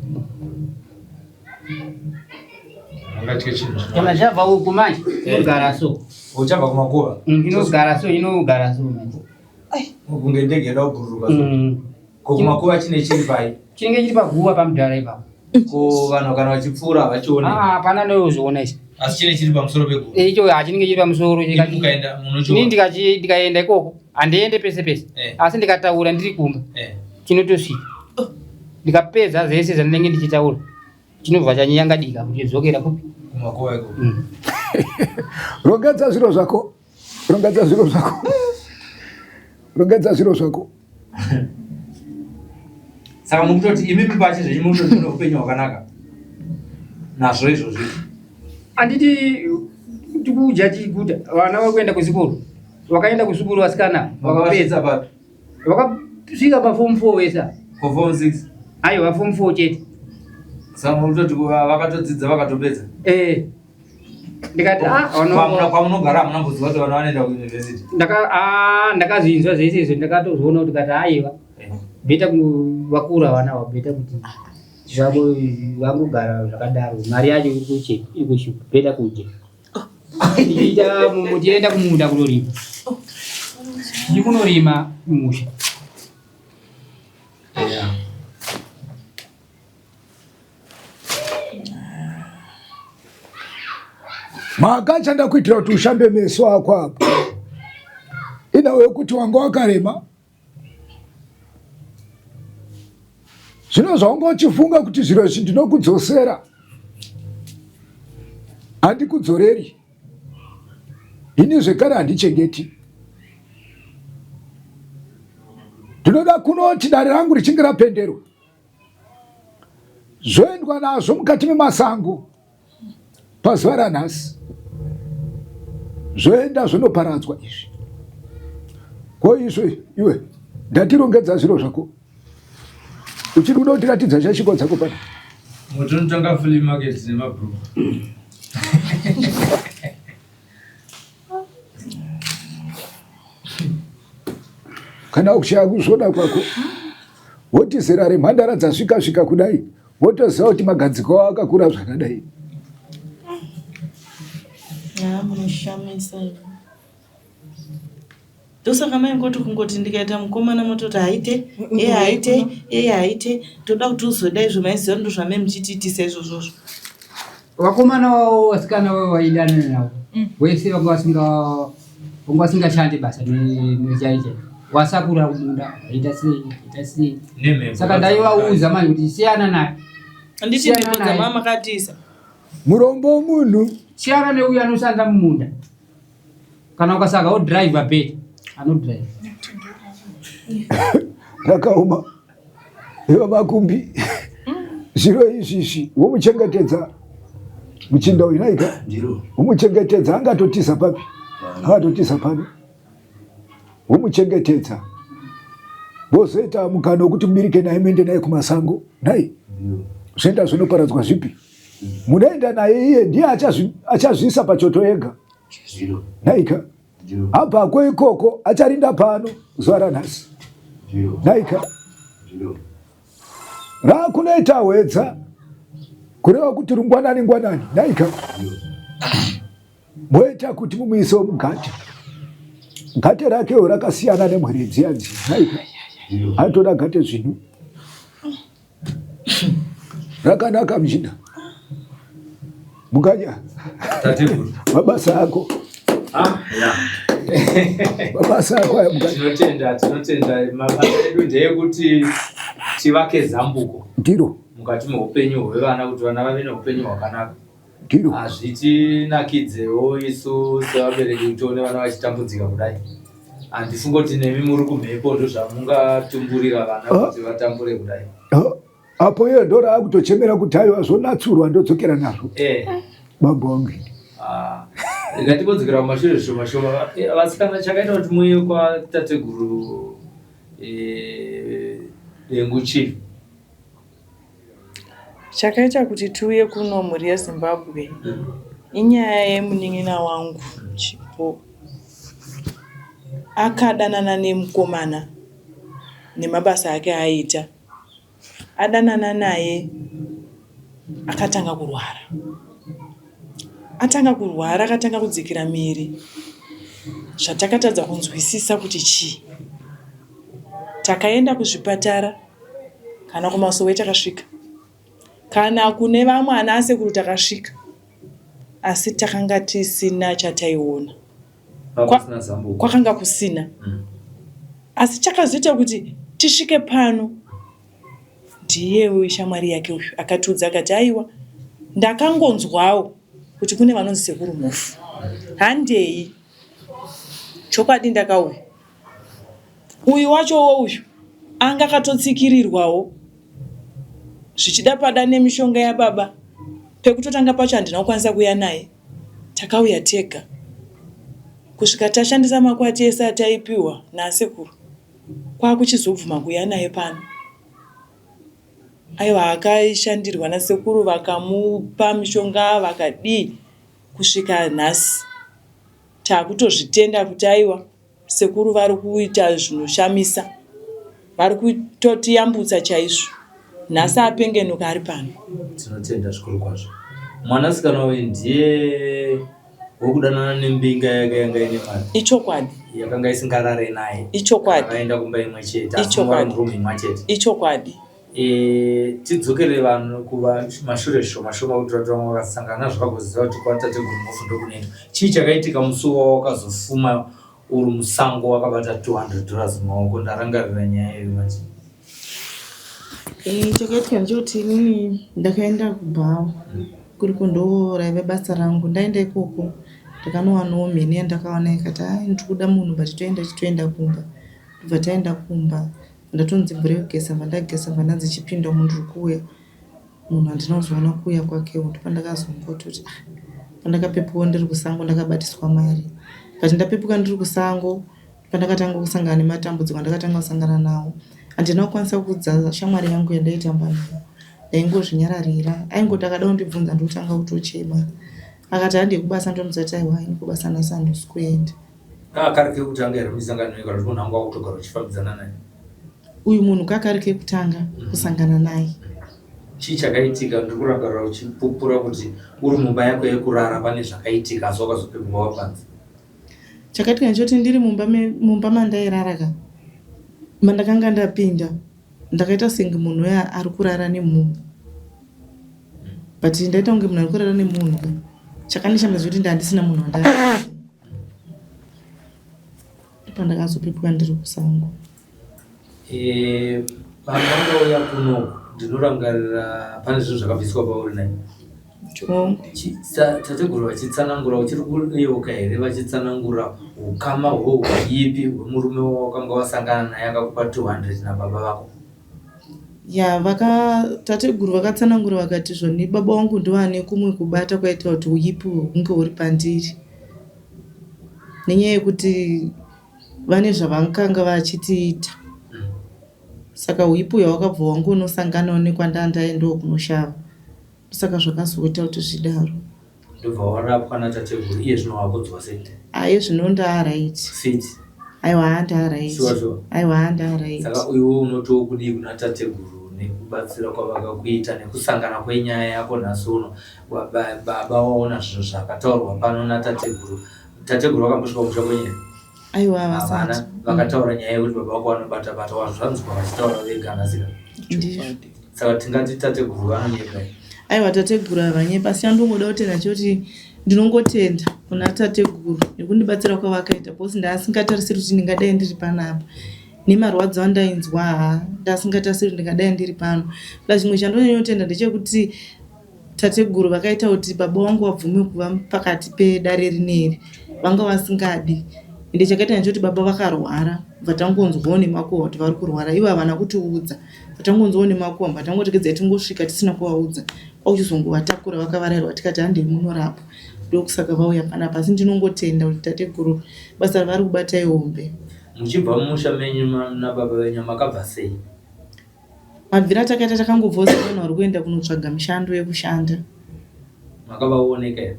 Speaker 2: Ungatye chinhu.
Speaker 4: Kana chabva uku manje, inogara so.
Speaker 2: Uchabva kumakuva?
Speaker 4: Inogara so, inogara so manje.
Speaker 2: Kunge ndege yada kubhururuka so. Ko kumakuva chine chiri pai?
Speaker 4: Chinenge chiri paguva pamudhara ipapo.
Speaker 2: Ko vanhu kana vachipfuura vachione?
Speaker 4: Hapana neuzviona izvi.
Speaker 2: Asi chine chiri pamusoro peguva?
Speaker 4: Icho chinenge chiri pamusoro.
Speaker 2: Mukaenda munochiona?
Speaker 4: Ini ndikaenda ikoko, handiende pese pese. Asi ndikataura ndiri kumba. Chinotosvika. Ndikapedza zvese zvandinenge ndichitaura. Chinobva chanyangadika kuchidzokera kupi?
Speaker 2: Kumakuva ikoko.
Speaker 1: Rongedza zviro zvako. Rongedza zviro zvako. Rongedza zviro zvako.
Speaker 2: Saka mukutoti imimi pache zvechimutoti mune upenyu hwakanaka nazvo izvozvi.
Speaker 4: Handiti tikudya chiguta vana vari kuenda kuzvikoro. Vakaenda kuzvikoro vasikana vakapedza
Speaker 2: papi?
Speaker 4: Vakasvika paform 4 vesa.
Speaker 2: Ko form 6?
Speaker 4: Aiwa form 4 chete.
Speaker 2: Saka mukutoti vakatodzidza vakatopedza?
Speaker 4: Ndikati
Speaker 2: kwamunogara hamunamboziva kuti vana vanoenda kuuniversity?
Speaker 4: Ndakazvinzwa zvese izvo ndakatozviona kuti kati aiwa beta vakura vana ava beta kuti zvavo vangogara zvakadaro mari yacho iri kushupa beta kudya tienda kumunda kunorima tichikunorima musha.
Speaker 1: Makachanda kuitira kuti ushambe meso ako apo. Inawe kuti wanga wakarema. Zvino zvaunga uchifunga kuti zviro izvi ndinokudzosera. Handikudzoreri. Ini zvekare handichengeti. Ndinoda kunoti dare rangu richinge rapenderwa. Zvoendwa nazvo mukati memasango. Pazuva ranhasi. Zvoenda zvonoparadzwa izvi. Ko izvi iwe ndatirongedza zviro zvako. Uchiri kuda kutiratidza chashiko dzako pana.
Speaker 2: Mutonotanga flea market nemabhuku.
Speaker 1: Kana ukushaya kuzvoda kwako, woti zera remhandara dzasvika kudai, wotoziva kuti magadziko avo akakura zvakadai.
Speaker 3: Munoshamisa. Ndosaka maingoti kungoti ndikaita mukomana mototi haite, haite, toda kuti uzoda izvo maiziva ndo zvame muchitiitisa izvozvo.
Speaker 4: Vakomana wavo vasikana vavo vaidana navo. Wese vanga vasingashandi basa nechaicha. Wasakura kumunda, ita sei. Saka ndaivauza manje kuti siyana naye.
Speaker 3: Handiti ndibvunza mama katisa.
Speaker 1: Murombo munhu.
Speaker 4: Siyana neuyo anoshanda mumunda. Kana ukasaka odriver bed, anodrive.
Speaker 1: Rakaoma. Iva makumbi. Zviro izvi womuchengetedza. Muchinda uyu naika. Womuchengetedza angatotisa papi. Angatotisa papi. Womuchengetedza. Wozoita mukano wekuti mumirike naye muende naye kumasango. Nai. Zvoenda zvinoparadzwa zvipi? Munoenda naye iye ndiye achazvisa pachoto ega. Naika. Abva ikoko acharinda pano zuva ranhasi. Naika. Rakunoita hwedza kureva kuti rungwanani. Naika. Moita kuti mumuisewo mugate. Gate rakewo rakasiyana nemweredzi yanzi. Naika. Atoda gate zvino. Rakanaka mjinda. Mukanya. Mabasa ako. Mabasa ako ya mukanya.
Speaker 2: Tinotenda mabasa edu ndeyekuti tivake zambuko.
Speaker 1: Ndiro.
Speaker 2: Mukati meupenyu hwevana kuti vana vave neupenyu hwakanaka.
Speaker 1: Ndiro.
Speaker 2: Hazvitinakidzewo isu sevabereki tione vana vachitambudzika kudai. Handisingoti nemi muri kumhepo ndozvamungatumburira vana kuti vatambure kudai.
Speaker 1: Apo iye ndo raakutochemera kuti aiwa zvonatsurwa ndodzokera nazvo. Baba wangu.
Speaker 2: Ngatibodzekera kumashure zvishoma. Vasikana chakaita kuti muye kwatateguru Dengu Chief.
Speaker 3: Chakaita kuti tiuye kuno mhuri yeZimbabwe inyaya yemunin'ina wangu Chipo. Akadanana nemukomana nemabasa ake aita. Adanana naye akatanga kurwara. Akatanga kudzikira miri. Zvatakatadza kunzwisisa kuti chii. Takaenda kuzvipatara kana kumasowe takasvika. Kana kune vamwe ana asekuru takasvika. Asi takanga tisina chataiona. Kwakanga kusina. Asi chakazoita kuti tisvike pano. Ndiyewo shamwari yake uyu akatiudza akati aiwa ndakangonzwawo kuti kune vanonzi sekuru mufu. Handei. Chokwadi ndakauya. Uyu wachowo uyu anga akatotsikirirwawo. Zvichida pada nemishonga yababa. Pekutotanga pacho handina kukwanisa kuya naye. Takauya tega. Kusvika tashandisa makwati ese ataipiwa nasekuru. Kwakuchizobvuma kuya naye pano. Aiwa akaishandirwa nasekuru vakamupa mishonga vakadii kusvika nhasi. Takutozvitenda kuti aiwa sekuru vari kuita zvinoshamisa. Vari kutotiyambutsa chaizvo. Nhasi apengenuka ari pano.
Speaker 2: Tinotenda zvikuru kwazvo. Mwanasikana uyu ndiye wokudanana nembinga yanga ine mari
Speaker 3: ichokwadi
Speaker 2: yakanga isingarare naye
Speaker 3: ichokwadi
Speaker 2: akaenda kumba imwe chete
Speaker 3: ichokwadi
Speaker 2: imwe chete
Speaker 3: ichokwadi.
Speaker 2: Tidzokere vanhu kuva mashure shoma kuti vatanga vakasangana zvakagoziva kuti kwatateguru mufundo kuneno. Chii chakaitika musi wawakazofuma uri musango wakabata $200 mumaoko? Ndarangarira nyaya iyo manje.
Speaker 5: Chakaitika ndechoti inini ndakaenda kuBhawa kuri kundoraiva basa rangu. Ndaenda ikoko ndakanowanawo mhene yandakaona ikati ndiri kuda munhu but toenda kumba. Ndobva taenda kumba ndatonzi mvura yekugeza ndageza ndanzi chipinda munhu uri kuuya. Munhu handinozoona kuuya kwakewo. Ndopandakazomboti kuti pandakapepuka ndiri kusango ndakabatiswa mari. But ndapepuka ndiri kusango pandakatanga kusangana nematambudziko andakatanga kusangana nawo. Handina kukwanisa kuudza shamwari yangu yandaitamba nayo. Ndaingozvinyararira. Aingoti akada kundibvunza ndotanga kutochema. Akati handei kubasa ndomuzati aiwa ini kubasa nhasi handisi kuenda.
Speaker 2: Kakari kekutanga here musangano kana kuti munhu anga wakutogara uchifambidzana naye?
Speaker 5: Uyu munhu kakari kekutanga kusangana naye.
Speaker 2: Chii chakaitika? Ndikurangarira uchipupura kuti uri mumba yako yekurara pane zvakaitika asi wakazopepuka wapanze.
Speaker 5: Chakaitika ndechoti ndiri mumba mandairara ka mandakanga ndapinda ndakaita senge munhu uya ari kurara nemunhu. But ndaita kunge munhu ari kurara nemunhu. Chakandishama zvekuti ndandisina munhu wandara. Pandakazopepuka ndiri kusango.
Speaker 2: Pandakauya kuno ndinorangarira pane zvinhu zvakabviswa pauri naye. Tateguru vachitsanangura uchiri kuyeuka here vachitsanangura ukama hweuipi hwemurume wakanga wasangana naye akakupa 200 nababa vako?
Speaker 5: Tateguru vakatsanangura vakati zvoni baba vangu ndovane kumwe kubata kwaita kuti uipi hunge huri pandiri. Nenyaya yekuti vane zvavakanga vachitiita. Saka uipi uyo wakabva wangu unosanganawo nekwandandaendawo kunoshava. Saka zvakazoita kuti zvidaro.
Speaker 2: Ndobva warapwa natateguru iye zvino wakodzwa sei?
Speaker 5: Aye zvino ndaaraiti.
Speaker 2: Fit.
Speaker 5: Aiwa ndaaraiti.
Speaker 2: Sure.
Speaker 5: Aiwa ndaaraiti.
Speaker 2: Saka uyiwo unotiwo kudii kuna tateguru nekubatsira kwavakakuita nekusangana kwenyaya yako nhasi uno baba waona zvinhu zvakataurwa pano natateguru. Tateguru wakambosvika musha kwenyaya?
Speaker 5: Aiwa vasati.
Speaker 2: Vakataura nyaya yekuti baba wako vanobata-bata wazvanzwa vachitaura vega nasika. Saka tingati tateguru vanonyepa.
Speaker 5: Aiwa tateguru havanyepa asi andongoda kutenda choti ndinongotenda kuna tateguru nekundibatsira kwavakaita posi ndaasingatarisiri kuti ndingadai ndiri panapa. Nemarwadzo andainzwa ndaasingatarisiri kuti ndingadai ndiri pano. Chimwe chandonyotenda ndechekuti tateguru vakaita kuti baba vangu vabvume kuva pakati pedare rineri vanga vasingadi. Ende chakaita ndechoti baba vakarwara vatangonzwawo nemakuhwa kuti vari kurwara ivo havana kutiudza. Vatangonzwawo nemakuhwa vatangoti gedzai tingosvika tisina kuvaudza. Kwakuchizongovatakura vakavarirwa tikati handei munorapwa. Ndokusaka vauya panapa asi ndinongotenda kuti tateguru basa ravari kubata ihombe.
Speaker 2: Muchibva mumusha menyu nababa venyu makabva sei?
Speaker 5: Mabvira takaita takangobva sevanhu vari kuenda kunotsvaga mishando yekushanda.
Speaker 2: Makavaoneka here?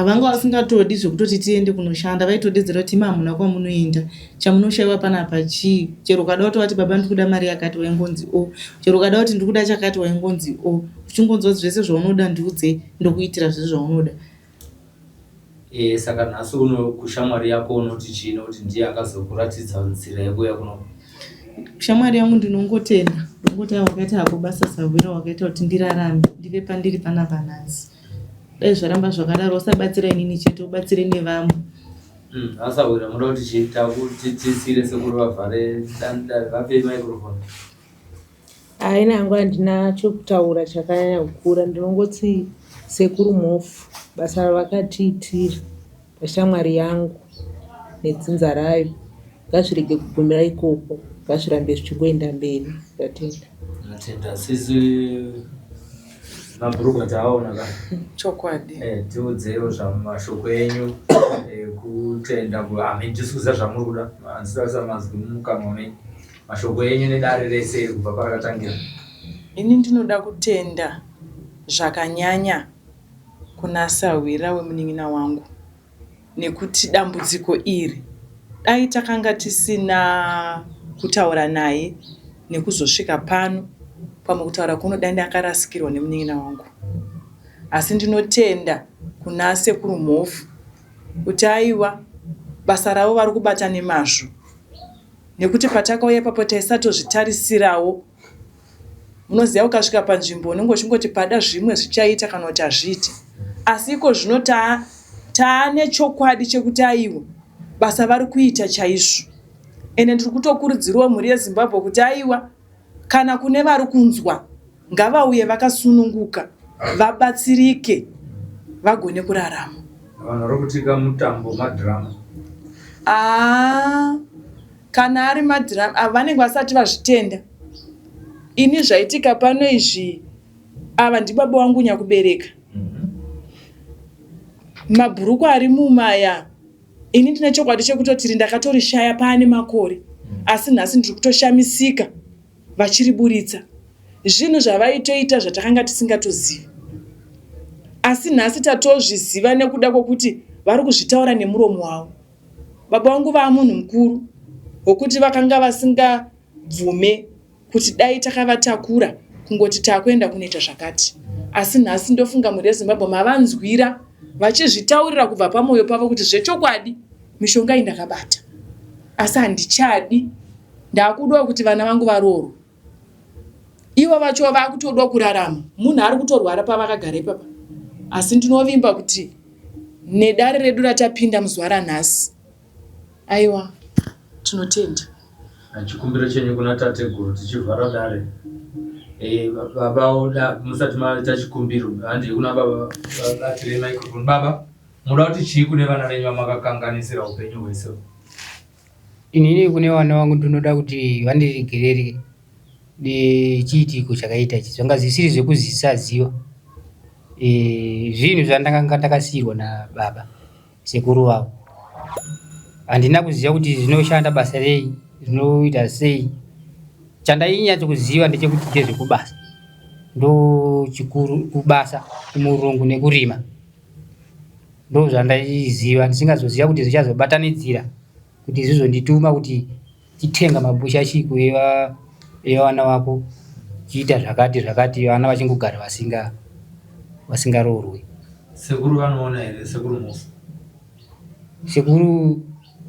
Speaker 5: Vanga vasingatodi zvekutoti tiende kunoshanda. Vaitodedzera kuti hamuna kwamunoenda. Chamunoshayiwa panapa chii? Chero ukada kuti vati baba ndikuda mari yakati waingonzi o. Chero ukada kuti ndikuda chakati waingonzi o. Uchingonzwa zvese zvaunoda ndiudze ndokuitira zvese zvaunoda.
Speaker 2: Saka nhasi uno kushamwari yako unoti chii nokuti ndiye akazokuratidza nzira yekuya kuno?
Speaker 5: Shamwari yangu ndinongotenda. Ndongoti wakaita hako basa savira wakaita kuti ndirarame ndive pandiri panapa nhasi. Dai zvaramba zvakadaro usabatsira inini chete ubatsire nevamwe.
Speaker 2: Asawira muda kuti chiita kuti tisire sekuru vavhare vape microphone.
Speaker 6: Aina yangu handina chokutaura chakanyanya kukura. Ndinongoti sekuru Mofu basa ravakatiitira pashamwari yangu nedzinza rayo ngazvirege kugumira ikoko, ngazvirambe zvichingoenda mberi. Ndatenda.
Speaker 2: Ndatenda. Sisi mabhurugu ataona ka
Speaker 3: Chokwadi.
Speaker 2: Tiudzewo zvamashoko enyu kutenda ndisikuziva zvamuri kuda handisasa mazwi mumukanwa menyu. Mashoko enyu nedare rese kubva parakatangira.
Speaker 3: Ini ndinoda kutenda zvakanyanya kuna Sawira wemunin'ina wangu nekuti dambudziko iri dai takanga tisina kutaura naye nekuzosvika pano pamwe kutaura kuno dai ndakarasikirwa nemunin'ina wangu. Asi ndinotenda kuna sekuru Mofu kuti aiwa basa ravo vari kubata nemazvo, nekuti patakauya ipapo taisatozvitarisirawo. Munoziva ukasvika panzvimbo unenge uchingoti pada zvimwe zvichaita kana kuti hazviiti, asi iko zvino taane chokwadi chekuti aiwa basa vari kuita chaizvo. Ende ndiri kutokurudzirawo mhuri yeZimbabwe kuti aiwa kana kune vari kunzwa ngavauye vakasununguka vabatsirike vagone kurarama.
Speaker 2: Vanhu vari kutika mutambo madhirama.
Speaker 3: Kana ari madhirama vanenge vasati vazvitenda. Ini zvaitika pano izvi, ava ndibaba wangu nyakubereka. Mabhuruku ari mumaya, ini ndine chokwadi chekutoti ndakatorishaya paane makore, asi nhasi ndiri kutoshamisika vachiriburitsa zvinhu zvavaitoita zvatakanga tisingatozivi, asi nhasi tatozviziva nekuda kwokuti vari kuzvitaura nemuromo wavo. Baba vangu vava munhu mukuru wokuti vakanga vasingabvume kuti dai takavatakura kungoti takuenda kunoita zvakati, asi nhasi ndofunga mhuri yeZimbabwe mavanzwira vachizvitaurira kubva pamwoyo pavo kuti zvechokwadi mishonga iyi ndakabata, asi handichadi, ndakudawo kuti vana vangu varoorwe. Ivo vacho vakutodawo kurarama. Munhu ari kutorwara pavakagara ipapa, asi ndinovimba kuti nedare redu ratapinda muzuva ranhasi, aiwa tinotenda.
Speaker 2: Chikumbiro chenyu kuna tateguru tichivhara dare. Baba musati maita chikumbiro handi kuna baba vatire microphone. Baba muda kuti chii kune vana venyu vamakakanganisira upenyu hwese?
Speaker 4: Inini kune vana vangu ndinoda kuti vandiregerere chiitiko chakaita ichi, zvanga zvisiri zvekuzisaziva zvinhu zvandanga ndakasiyirwa nababa sekuru wavo. Handina kuziva kuti zvinoshanda basa rei, zvinoita sei. Chandainyatso kuziva ndechekuti ndezvekubasa, ndo chikuru kubasa kumurungu nekurima, ndo zvandaiziva. Ndisingazoziva kuti zvichazobatanidzira kuti zvizondituma kuti titenga mabushashiko evana vako, chiita zvakati vana vachingogara vasingaroorwi.
Speaker 2: Sekuru vanoona here? Sekuru mufu
Speaker 4: sekuru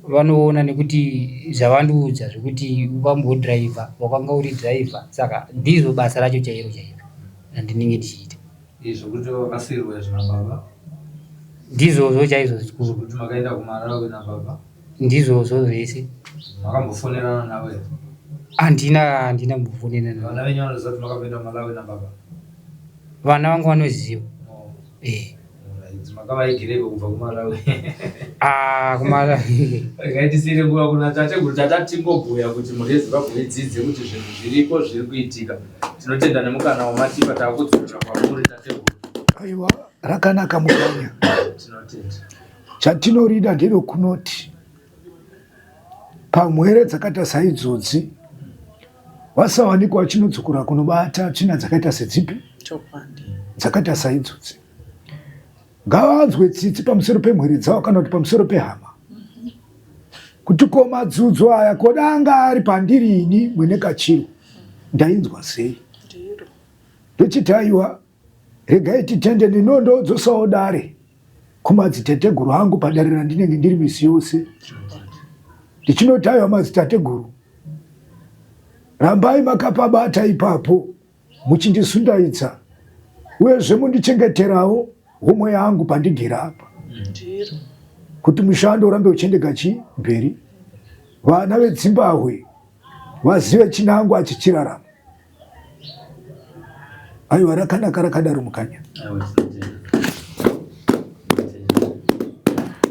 Speaker 4: vanoona nekuti zvavandiudza zvokuti wambodhiraivha, wakanga uri dhiraivha, saka ndizvo basa racho chairo randinenge ndichiita.
Speaker 2: Zvokuti wakasiyirwa nababa?
Speaker 4: Ndizvozvo chaizvo zvikuru.
Speaker 2: Kuti makaenda kuMalawi nababa?
Speaker 4: Ndizvozvo zvese.
Speaker 2: Makambofonerana nawe?
Speaker 4: Handina mbofonera nawe.
Speaker 2: Vana venyu vanoziva kuti makaenda kuMalawi nababa?
Speaker 4: Vana vangu vanoziva.
Speaker 2: Makavaigirepo kubva kuMalawi?
Speaker 4: kuMalawi
Speaker 2: ngaitisire nguva kuna tateguru tatatingobhuya kuti mhuri yeZimbabwe idzidze kuti zvinhu zviripo zviri kuitika. Tinotenda nemukana wamatipa takudzokera kwamuri tateguru.
Speaker 1: Aiwa, rakanaka mukanya.
Speaker 2: Tinotenda.
Speaker 1: Chatinorida nderekunoti pamwere dzakaita saidzodzi wasawanikwa chinodzokera kunobata tsvina dzakaita sedzipi dzakaita saidzodzi, ngavanzwe tsitsi pamusoro pemwere dzavo kana kuti pamusoro pehama, kuti ko madzudzo aya kodanga ari pandirini mwene kachiro ndainzwa sei. Ndochiti aiwa, regai titende ndinondodzosawo dare kumadzitateguru hangu padare randinenge ndiri misi yose. Ndichinoti aiwa madzitateguru, rambai makapabata ipapo muchindisundaidza uyezve mundichengeterawo homwe yangu pandigera apa, kuti mushando urambe uchiendeka mberi, vana veZimbabwe vazive chinangu achichirarama. Aiwa, rakanaka rakadaro mukanya.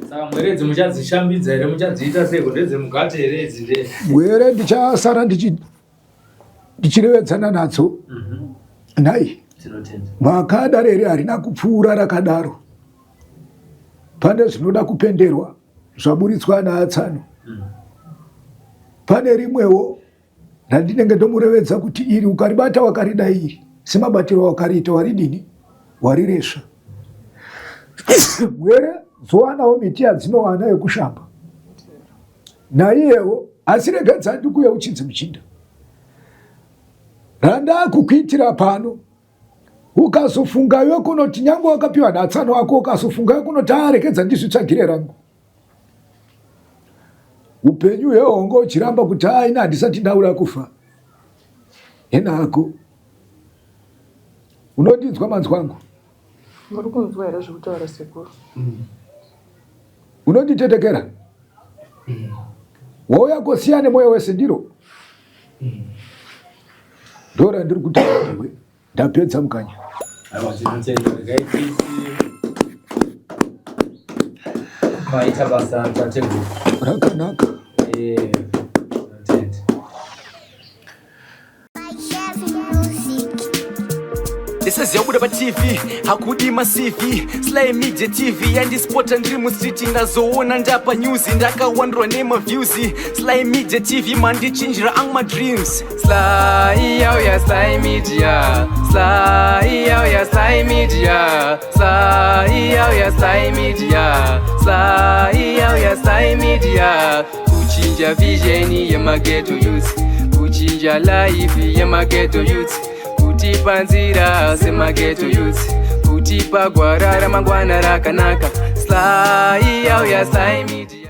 Speaker 2: Saka mweredzi muchadzishambidza here? Muchadziita seko ndedzemugate here idzi?
Speaker 1: Mwere ndichasara ndichirevedzana nadzo. Nhai makadaro here harina kupfuura rakadaro. Pane zvinoda kupenderwa zvaburitswa naatsano. Pane rimwewo randinenge ndomurevedza kuti iri ukaribata wakarida iri semabatiro wakariita waridini wariresva. Mwere dzowanawo miti yadzinowana yekushamba naiyewo, asi regadza ndikuye uchinzi muchinda. Randakukuitira pano ukazofungayo kunoti nyange wakapiwa natsano wako ukazofungayo kunoti arekedza ndizvitsvagire rangu, upenyu hweongo chiramba kuti ina handisati ndaura kufa enako unondinzwa manzwangu
Speaker 3: muri kunzwa here zvekutaura sekuru
Speaker 1: unonditetekera wauya kosiya nemwoyo wese ndiro ndora ndiri kuti iwe ndapedza mukanya
Speaker 2: maita basa tateguru
Speaker 1: rakanaka
Speaker 7: This is Yabuda TV, hakudima CV, Sly Media TV, yandispota ndiri mustreet ndazoona ndapa news ndakawandwa views. Sly Media TV mandichinjira my dreams. Sly ya Sly Media, Sly ya Sly Media, Sly ya Sly Media, Sly ya Sly Media. Kuchinja vision ya maghetto youth, kuchinja life ya maghetto youth. Kutipa nzira semaghetto youth, kutipa gwara ramangwana rakanaka. Sly ya Sly Media.